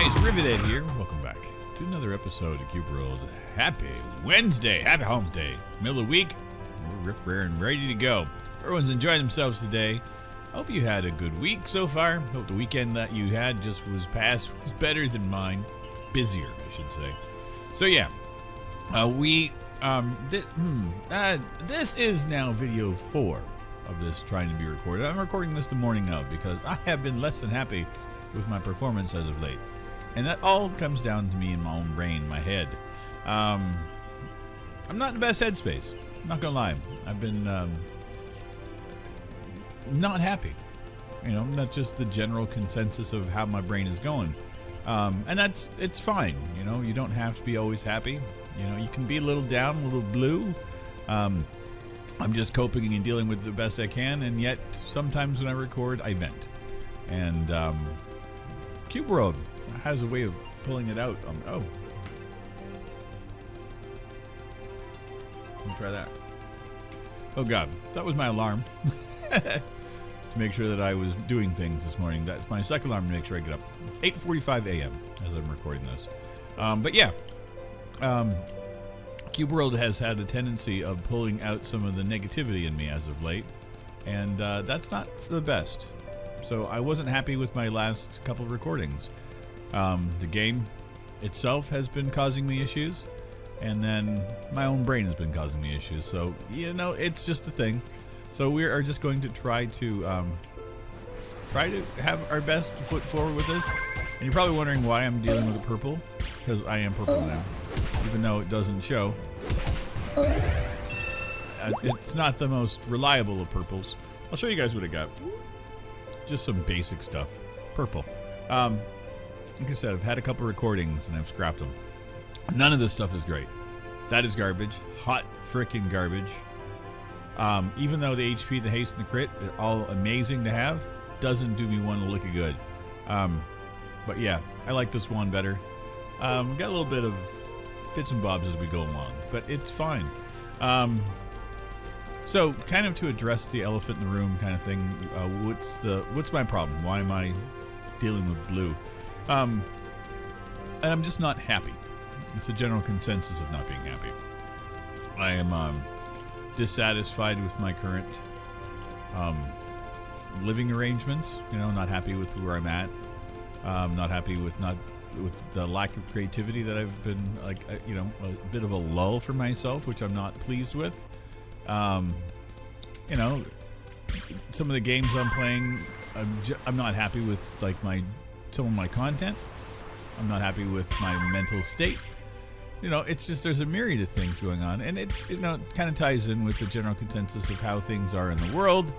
guys, Rivet here. Welcome back to another episode of Cube World. Happy Wednesday, happy home day. Middle of the week, we're rip-raring ready to go. Everyone's enjoying themselves today. Hope you had a good week so far. Hope the weekend that you had just was better than mine. Busier, I should say. So yeah, this is now video 4 of this trying to be recorded. I'm recording this the morning of because I have been less than happy with my performance as of late. And that all comes down to me in my own brain, my head. I'm not in the best headspace. Not gonna lie. I've been not happy. You know, that's just the general consensus of how my brain is going. And it's fine. You know, you don't have to be always happy. You know, you can be a little down, a little blue. I'm just coping and dealing with it the best I can. And yet, sometimes when I record, I vent. And Cube World has a way of pulling it out. Oh. Let me try that. Oh God, that was my alarm. To make sure that I was doing things this morning. That's my second alarm to make sure I get up. It's 8:45 a.m. as I'm recording this. But yeah, Cube World has had a tendency of pulling out some of the negativity in me as of late. And that's not for the best. So I wasn't happy with my last couple of recordings. The game itself has been causing me issues, and then my own brain has been causing me issues. So, you know, it's just a thing. So we are just going to try to have our best foot forward with this. And you're probably wondering why I'm dealing with the purple, because I am purple now, even though it doesn't show. It's not the most reliable of purples. I'll show you guys what I got. Just some basic stuff. Purple. Like I said, I've had a couple recordings and I've scrapped them. None of this stuff is great. That is garbage. Hot freaking garbage. Even though the HP, the haste, and the crit are all amazing to have, doesn't do me one lick of good. But yeah, I like this one better. Got a little bit of bits and bobs as we go along, but it's fine. So, kind of to address the elephant in the room kind of thing, what's my problem? Why am I dealing with blue? And I'm just not happy. It's a general consensus of not being happy. I am dissatisfied with my current living arrangements. You know, not happy with where I'm at. Not happy with the lack of creativity that I've been a bit of a lull for myself, which I'm not pleased with. You know, some of the games I'm playing, I'm not happy with some of my content. I'm not happy with my mental state. You know, it's just there's a myriad of things going on, and it kind of ties in with the general consensus of how things are in the world.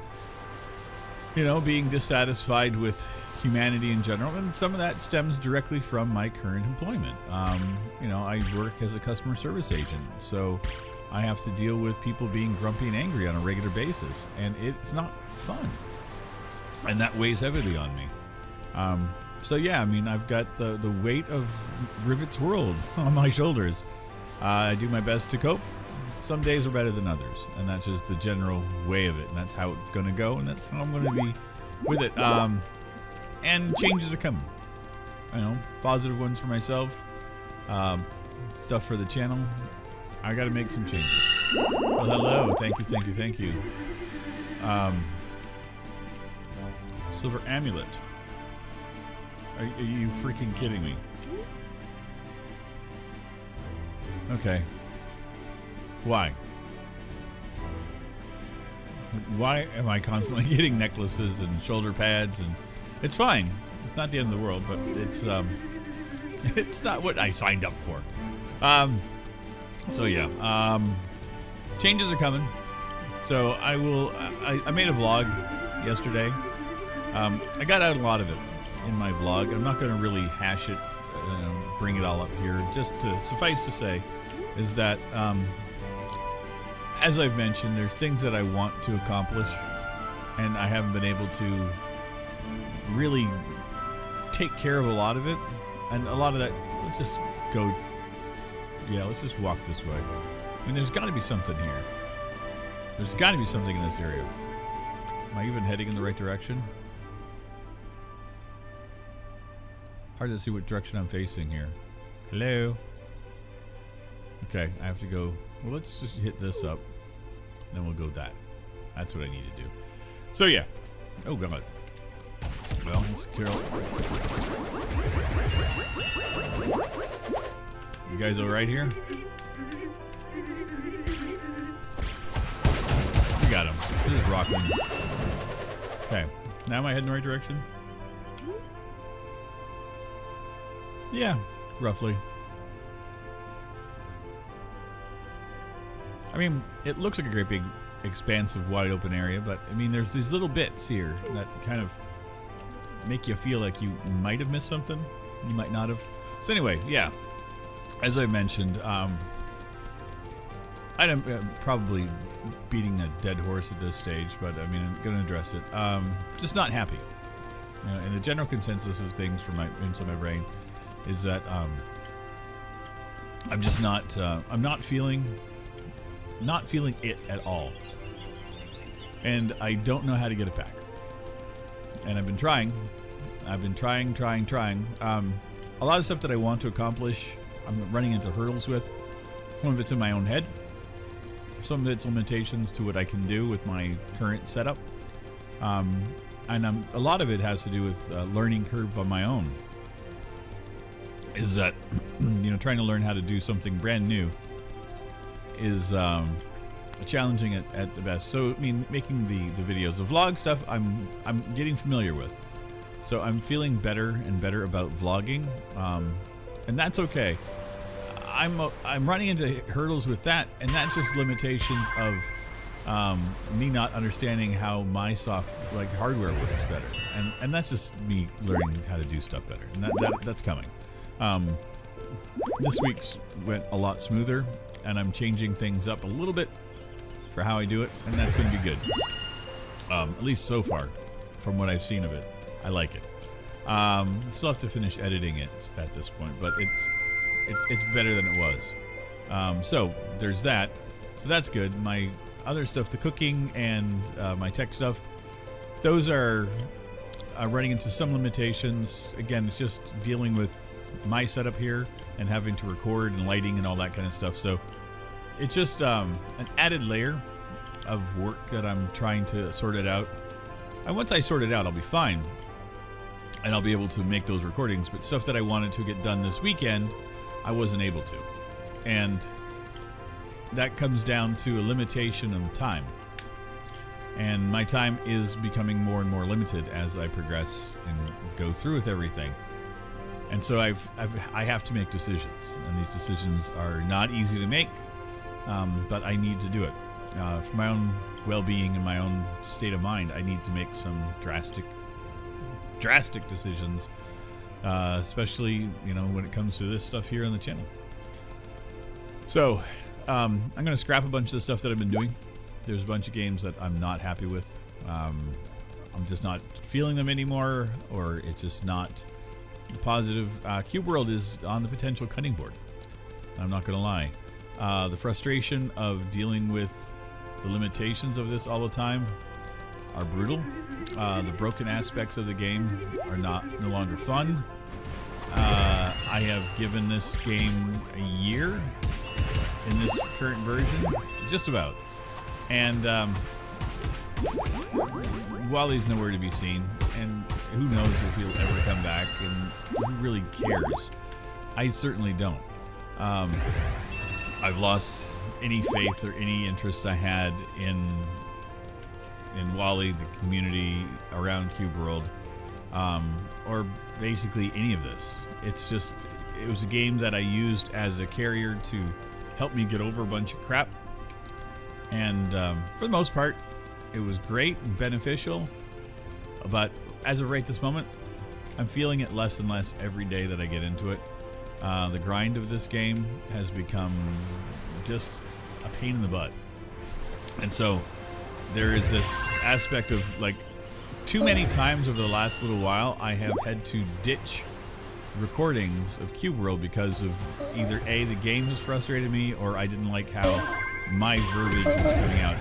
You know, being dissatisfied with humanity in general, and some of that stems directly from my current employment. You know, I work as a customer service agent, so I have to deal with people being grumpy and angry on a regular basis, and it's not fun. And that weighs heavily on me. So yeah, I mean, I've got the weight of Rivet's world on my shoulders. I do my best to cope. Some days are better than others, and that's just the general way of it, and that's how it's going to go, and that's how I'm going to be with it. And changes are coming. You know, positive ones for myself, stuff for the channel. I got to make some changes. Well, hello. Thank you. Silver amulet. Are you freaking kidding me? Okay. Why? Why am I constantly getting necklaces and shoulder pads? And it's fine. It's not the end of the world, but it's not what I signed up for. So yeah, changes are coming. So I made a vlog yesterday. I got out a lot of it in my vlog. I'm not going to really hash it, bring it all up here. Just to suffice to say is that, as I've mentioned, there's things that I want to accomplish, and I haven't been able to really take care of a lot of it. And a lot of that, let's just walk this way. I mean, there's got to be something here. There's got to be something in this area. Am I even heading in the right direction? Hard to see what direction I'm facing here. Hello? Okay, I have to go. Well, let's just hit this up. Then we'll go that. That's what I need to do. So, yeah. Oh, God. Well, let's Carol. You guys all right here? We got him. This is rocking. Okay. Now am I heading in the right direction? Yeah, roughly. I mean, it looks like a great big expansive wide open area, but I mean there's these little bits here that kind of make you feel like you might have missed something. You might not have. So anyway, yeah. As I mentioned, I'm probably beating a dead horse at this stage, but I mean I'm going to address it. Just not happy. You know, and the general consensus of things from inside my brain is that I'm just not. I'm not feeling it at all, and I don't know how to get it back. And I've been trying. A lot of stuff that I want to accomplish, I'm running into hurdles with. Some of it's in my own head. Some of it's limitations to what I can do with my current setup. And a lot of it has to do with learning curve on my own. Is that, you know, trying to learn how to do something brand new is challenging at the best. So, I mean, making the videos, the vlog stuff, I'm getting familiar with. So I'm feeling better and better about vlogging, and that's okay. I'm running into hurdles with that, and that's just limitations of me not understanding how my hardware works better, and that's just me learning how to do stuff better, and that's coming. This week's went a lot smoother, and I'm changing things up a little bit for how I do it, and that's going to be good. At least so far, from what I've seen of it, I like it. Still have to finish editing it at this point, but it's better than it was. So there's that. So that's good. My other stuff, the cooking and my tech stuff, those are running into some limitations. Again, it's just dealing with my setup here and having to record and lighting and all that kind of stuff. So it's just an added layer of work that I'm trying to sort it out. And once I sort it out, I'll be fine. And I'll be able to make those recordings. But stuff that I wanted to get done this weekend, I wasn't able to. And that comes down to a limitation of time. And my time is becoming more and more limited as I progress and go through with everything. And so I have to make decisions. And these decisions are not easy to make, but I need to do it. For my own well-being and my own state of mind, I need to make some drastic decisions, especially, you know, when it comes to this stuff here on the channel. So I'm going to scrap a bunch of the stuff that I've been doing. There's a bunch of games that I'm not happy with. I'm just not feeling them anymore, or it's just not positive. Cube World is on the potential cutting board. I'm not going to lie. The frustration of dealing with the limitations of this all the time are brutal. The broken aspects of the game are no longer fun. I have given this game a year in this current version, just about. And Wally's nowhere to be seen, and who knows if he'll ever come back, and who really cares? I certainly don't. I've lost any faith or any interest I had in Wally, the community around Cube World, or basically any of this. It's just, it was a game that I used as a carrier to help me get over a bunch of crap, and for the most part it was great and beneficial, but as of right this moment, I'm feeling it less and less every day that I get into it. The grind of this game has become just a pain in the butt, and so there is this aspect of, like, too many times over the last little while I have had to ditch recordings of Cube World because of either A, the game has frustrated me, or I didn't like how my verbiage was coming out.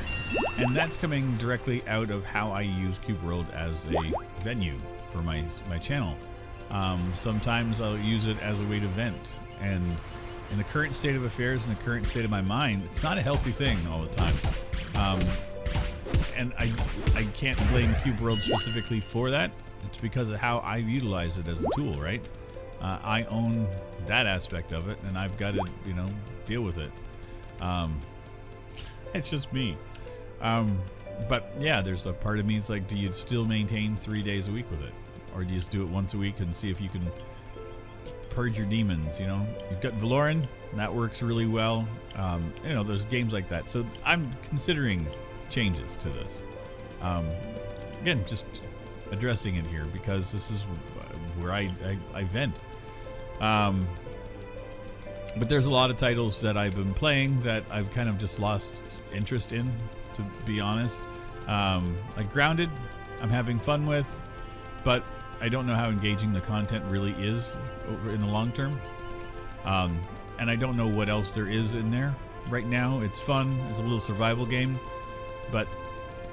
And that's coming directly out of how I use Cube World as a venue for my channel. Sometimes I'll use it as a way to vent. And in the current state of affairs, in the current state of my mind, it's not a healthy thing all the time. And I can't blame Cube World specifically for that. It's because of how I utilize it as a tool, right? I own that aspect of it, and I've got to, deal with it. It's just me. But yeah, there's a part of me that's like, do you still maintain 3 days a week with it? Or do you just do it once a week and see if you can purge your demons, You've got Valoran, and that works really well. There's games like that. So I'm considering changes to this. Again, just addressing it here because this is where I vent. But there's a lot of titles that I've been playing that I've kind of just lost interest in, to be honest. Like Grounded, I'm having fun with, but I don't know how engaging the content really is in the long term. And I don't know what else there is in there right now. It's fun. It's a little survival game, but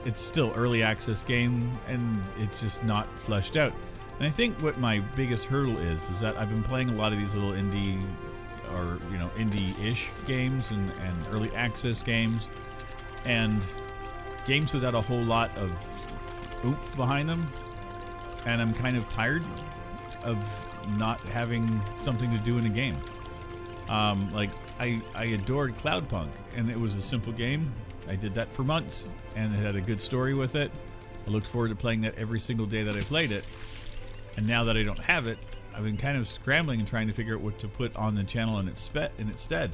it's still early access game, and it's just not fleshed out. And I think what my biggest hurdle is that I've been playing a lot of these little indie or indie-ish games and early access games, and games without a whole lot of oomph behind them. And I'm kind of tired of not having something to do in a game. Like I adored Cloudpunk, and it was a simple game. I did that for months, and it had a good story with it. I looked forward to playing that every single day that I played it. And now that I don't have it, I've been kind of scrambling and trying to figure out what to put on the channel in its stead.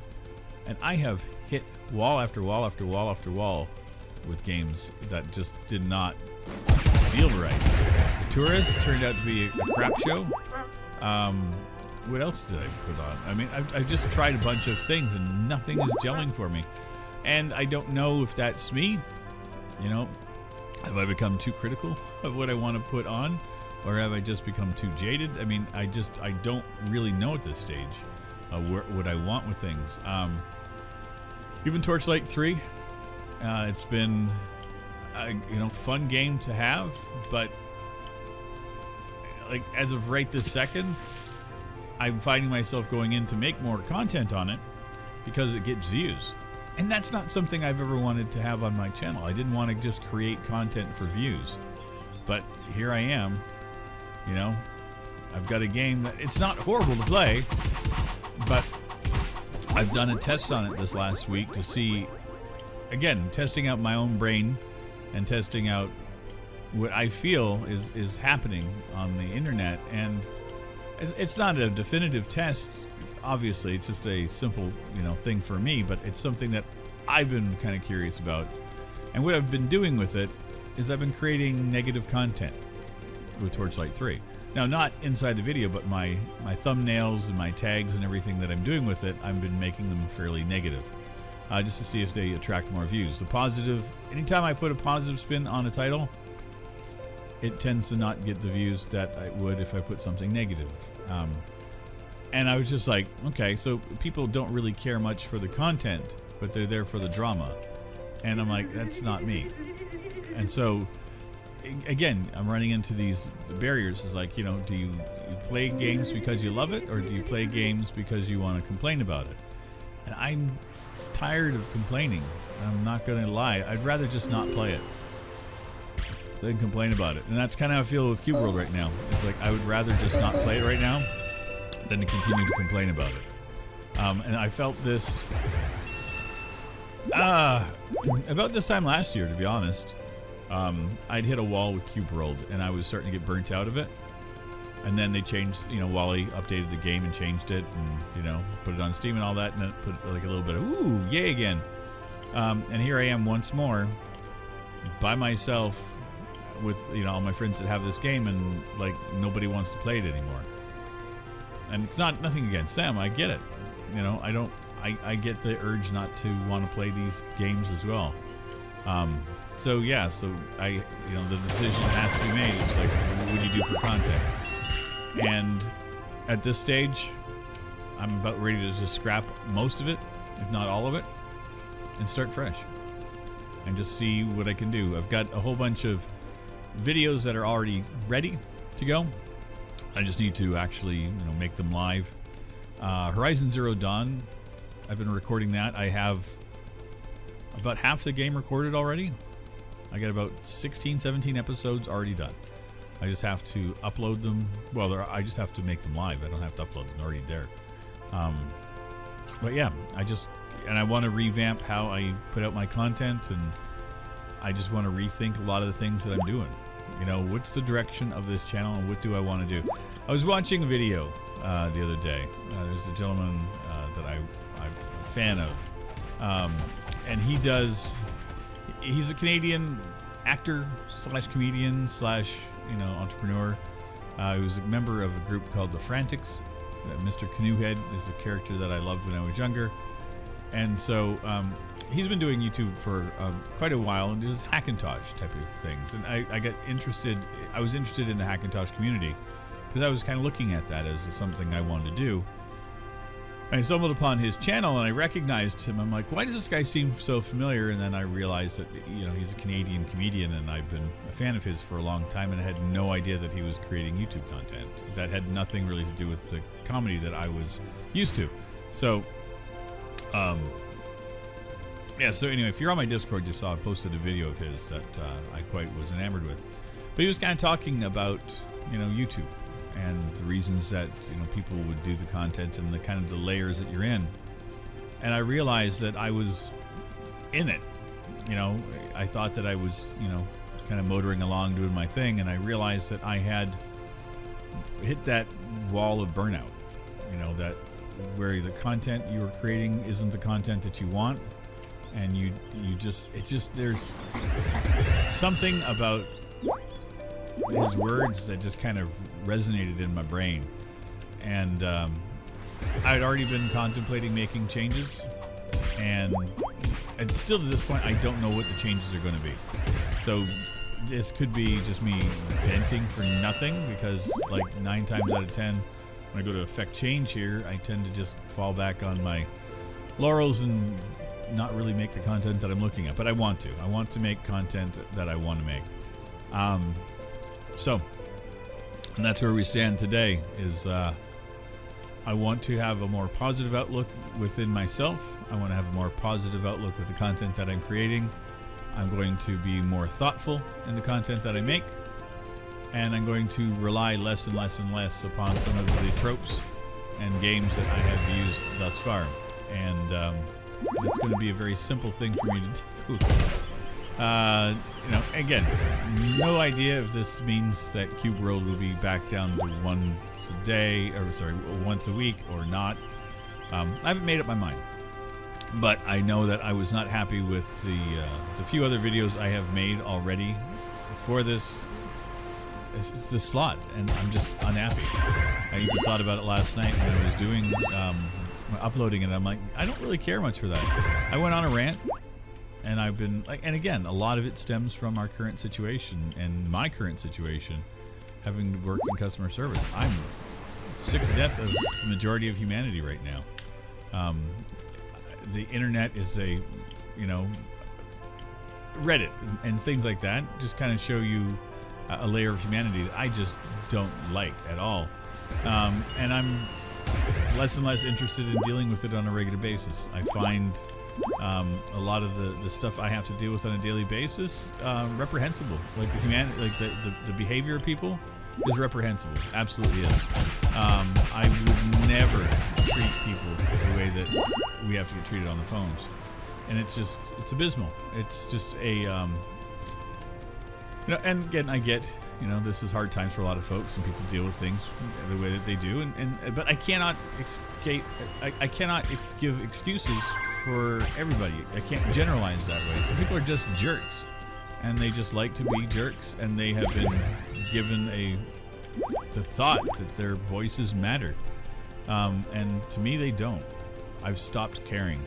And I have hit wall after wall after wall after wall with games that just did not feel right. The Tourist turned out to be a crap show. What else did I put on? I mean, I've just tried a bunch of things and nothing is gelling for me. And I don't know if that's me. Have I become too critical of what I want to put on? Or have I just become too jaded? I mean, I don't really know at this stage what I want with things. Even Torchlight 3, it's been a fun game to have, but like as of right this second, I'm finding myself going in to make more content on it because it gets views. And that's not something I've ever wanted to have on my channel. I didn't want to just create content for views. But here I am. I've got a game that it's not horrible to play, but I've done a test on it this last week to see, again, testing out my own brain and testing out what I feel is happening on the internet. And it's not a definitive test. Obviously, it's just a simple, thing for me, but it's something that I've been kind of curious about. And what I've been doing with it is I've been creating negative content with Torchlight 3. Now, not inside the video, but my thumbnails and my tags and everything that I'm doing with it, I've been making them fairly negative, just to see if they attract more views. The positive, anytime I put a positive spin on a title, it tends to not get the views that I would if I put something negative. And I was just like, okay, so people don't really care much for the content, but they're there for the drama. And I'm like, that's not me. And so, again, I'm running into these barriers. It's like, do you play games because you love it, or do you play games because you want to complain about it? And I'm tired of complaining. I'm not going to lie. I'd rather just not play it than complain about it. And that's kind of how I feel with Cube World right now. It's like I would rather just not play it right now than to continue to complain about it. And I felt this about this time last year, to be honest. I'd hit a wall with Cube World, and I was starting to get burnt out of it. And then they changed, Wally updated the game and changed it, and put it on Steam and all that, and it put like a little bit of ooh, yay again. And here I am once more, by myself, with all my friends that have this game, and like nobody wants to play it anymore. And it's nothing against them. I get it. I get the urge not to want to play these games as well. So the decision has to be made. It's like, what do you do for content? And at this stage, I'm about ready to just scrap most of it, if not all of it, and start fresh. And just see what I can do. I've got a whole bunch of videos that are already ready to go. I just need to actually, make them live. Horizon Zero Dawn, I've been recording that. I have about half the game recorded already. I got about 16, 17 episodes already done. I just have to upload them. Well, I just have to make them live. I don't have to upload them. They're already there. But yeah, I want to revamp how I put out my content, and I just want to rethink a lot of the things that I'm doing. What's the direction of this channel, and what do I want to do? I was watching a video the other day. There's a gentleman that I'm a fan of, and he's a Canadian actor / comedian / entrepreneur. He was a member of a group called the Frantics. Mr. Canoehead is a character that I loved when I was younger, and so he's been doing YouTube for quite a while, and does Hackintosh type of things. And I got interested. I was interested in the Hackintosh community because I was kind of looking at that as something I wanted to do. And I stumbled upon his channel, and I recognized him. I'm like, why does this guy seem so familiar? And then I realized that he's a Canadian comedian, and I've been a fan of his for a long time, and I had no idea that he was creating YouTube content that had nothing really to do with the comedy that I was used to. So, so anyway, if you're on my Discord, you saw I posted a video of his that I quite was enamored with. But he was kind of talking about YouTube and the reasons that people would do the content and the kind of the layers that you're in. And I realized that I was in it. I thought that I was kind of motoring along doing my thing, and I realized that I had hit that wall of burnout. That where the content you were creating isn't the content that you want, and there's something about his words that just kind of resonated in my brain. And I'd already been contemplating making changes, and still to this point I don't know what the changes are going to be. So this could be just me venting for nothing, because like 9 times out of 10 when I go to affect change here, I tend to just fall back on my laurels and not really make the content that I'm looking at. But I want to make content that I want to make. And that's where we stand today, is I want to have a more positive outlook within myself. I want to have a more positive outlook with the content that I'm creating. I'm going to be more thoughtful in the content that I make, and I'm going to rely less and less and less upon some of the tropes and games that I have used thus far. And it's going to be a very simple thing for me to do. Again, no idea if this means that Cube World will be back down to once a week or not. I haven't made up my mind, but I know that I was not happy with the few other videos I have made already for this slot, and I'm just unhappy. I even thought about it last night when I was doing uploading it. I'm like, I don't really care much for that. I went on a rant. And I've been and again, a lot of it stems from our current situation and my current situation, having to work in customer service. I'm sick to death of the majority of humanity right now. The internet is Reddit and things like that just kind of show you a layer of humanity that I just don't like at all. And I'm less and less interested in dealing with it on a regular basis. I find a lot of the stuff I have to deal with on a daily basis reprehensible. Like the behavior of people is reprehensible. Absolutely is. I would never treat people the way that we have to get treated on the phones, and it's abysmal. It's just and again, I get this is hard times for a lot of folks, and people deal with things the way that they do, but I cannot escape. I cannot give excuses for everybody. I can't generalize that way. Some people are just jerks, and they just like to be jerks, and they have been given the thought that their voices matter, and to me they don't. I've stopped caring,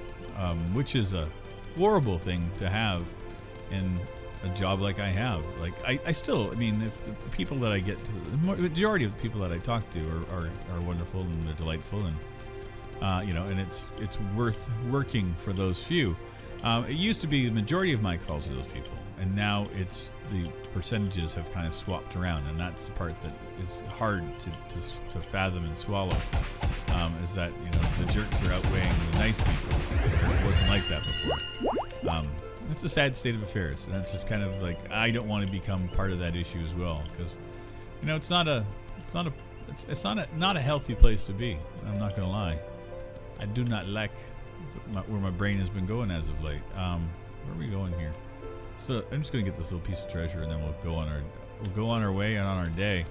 which is a horrible thing to have in a job like I have. Like I still, if the people that I get to, the majority of the people that I talk to are wonderful, and they're delightful, and and it's worth working for those few. It used to be the majority of my calls are those people, and now it's the percentages have kind of swapped around, and that's the part that is hard to fathom and swallow. Is that, you know, the jerks are outweighing the nice people. It wasn't like that before. It's a sad state of affairs, and it's just kind of like I don't want to become part of that issue as well, because, you know, it's not a healthy place to be. I'm not gonna lie. I do not like where my brain has been going as of late. Where are we going here? So I'm just gonna get this little piece of treasure, and then we'll go on our way and on our day.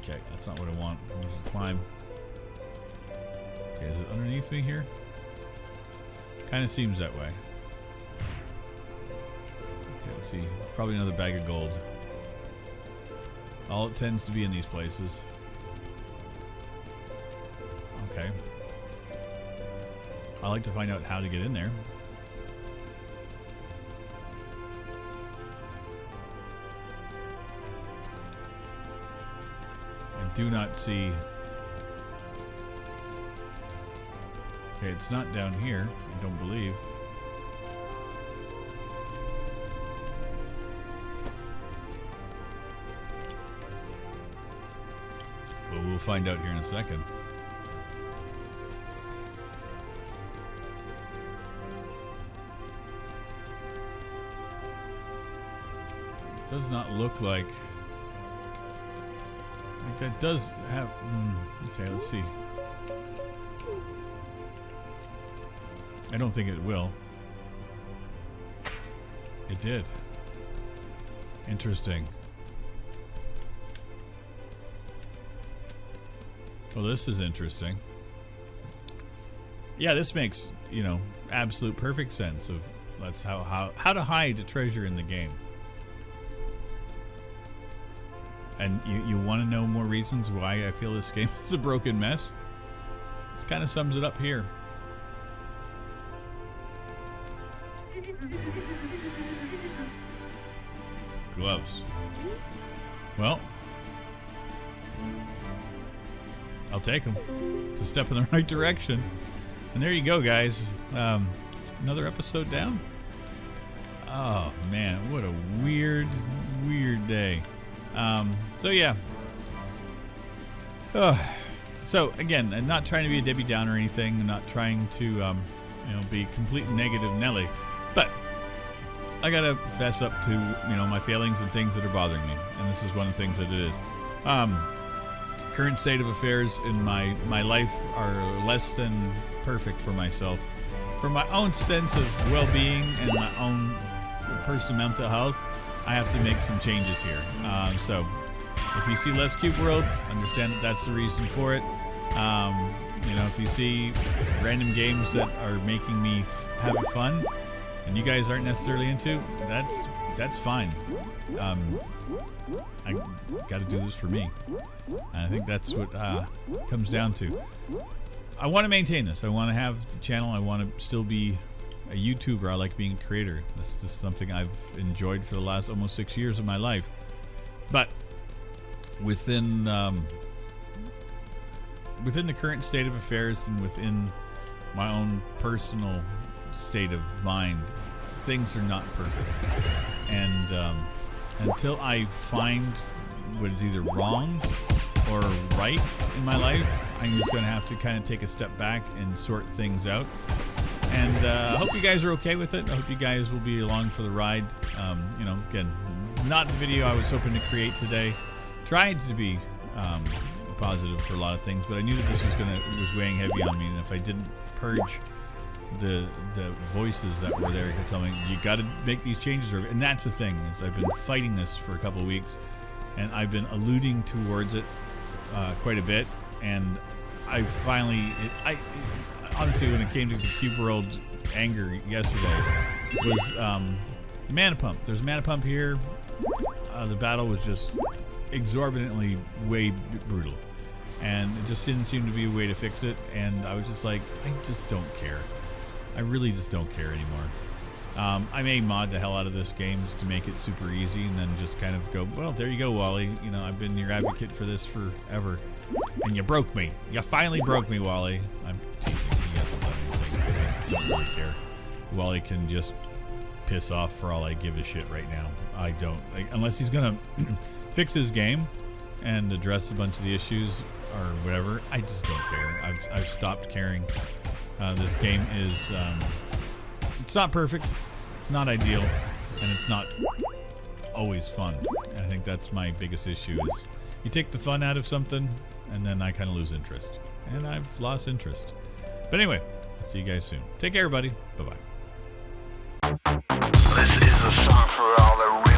Okay, that's not what I want. I'm gonna climb. Okay, is it underneath me here? Kind of seems that way. Okay, let's see. Probably another bag of gold. All it tends to be in these places. Okay. I like to find out how to get in there. I do not see... Okay, it's not down here, I don't believe. Well, we'll find out here in a second. Does not look like that does have... okay, let's see. I don't think it will. It did. Interesting. Well, this is interesting. Yeah, this makes, you know, absolute perfect sense of that's how to hide a treasure in the game. And you want to know more reasons why I feel this game is a broken mess? This kind of sums it up here. Gloves. Well, I'll take them. It's a step in the right direction. And there you go, guys. Another episode down. Oh, man. What a weird day. So, yeah. So, again, I'm not trying to be a Debbie Downer or anything. I'm not trying to, you know, be complete negative Nelly. But I got to fess up to, you know, my failings and things that are bothering me. And this is one of the things that it is. Current state of affairs in my life are less than perfect for myself. For my own sense of well-being and my own personal mental health, I have to make some changes here. So if you see less Cube World, understand that that's the reason for it. You know, if you see random games that are making me have fun and you guys aren't necessarily into, that's fine. I got to do this for me. And I think that's what comes down to. I want to maintain this. I want to have the channel. I want to still be a YouTuber. I like being a creator. This is something I've enjoyed for the last almost 6 years of my life. But within the current state of affairs and within my own personal state of mind, things are not perfect. And until I find what is either wrong or right in my life, I'm just going to have to kind of take a step back and sort things out. And I hope you guys are okay with it. I hope you guys will be along for the ride. You know, again, not the video I was hoping to create today. Tried to be positive for a lot of things, but I knew that this was weighing heavy on me, and if I didn't purge the voices that were there to tell me you got to make these changes, and that's the thing is I've been fighting this for a couple of weeks, and I've been alluding towards it quite a bit, and I finally, honestly, when it came to the Cube World anger yesterday, was the mana pump. There's a mana pump here. The battle was just exorbitantly way brutal, and it just didn't seem to be a way to fix it, and I was just like, I just don't care. I really just don't care anymore. I may mod the hell out of this game just to make it super easy, and then just kind of go, well, there you go, Wally. You know, I've been your advocate for this forever, and you broke me. You finally broke me, Wally. I'm teasing. He hasn't done anything. I don't really care. Wally can just piss off for all I give a shit right now. I don't, unless he's gonna fix his game and address a bunch of the issues or whatever. I just don't care. I've stopped caring. This game is it's not perfect, it's not ideal, and it's not always fun. And I think that's my biggest issue is you take the fun out of something and then I kind of lose interest, and I've lost interest. But anyway, I'll see you guys soon. Take care, everybody. Bye-bye. This is a song for all the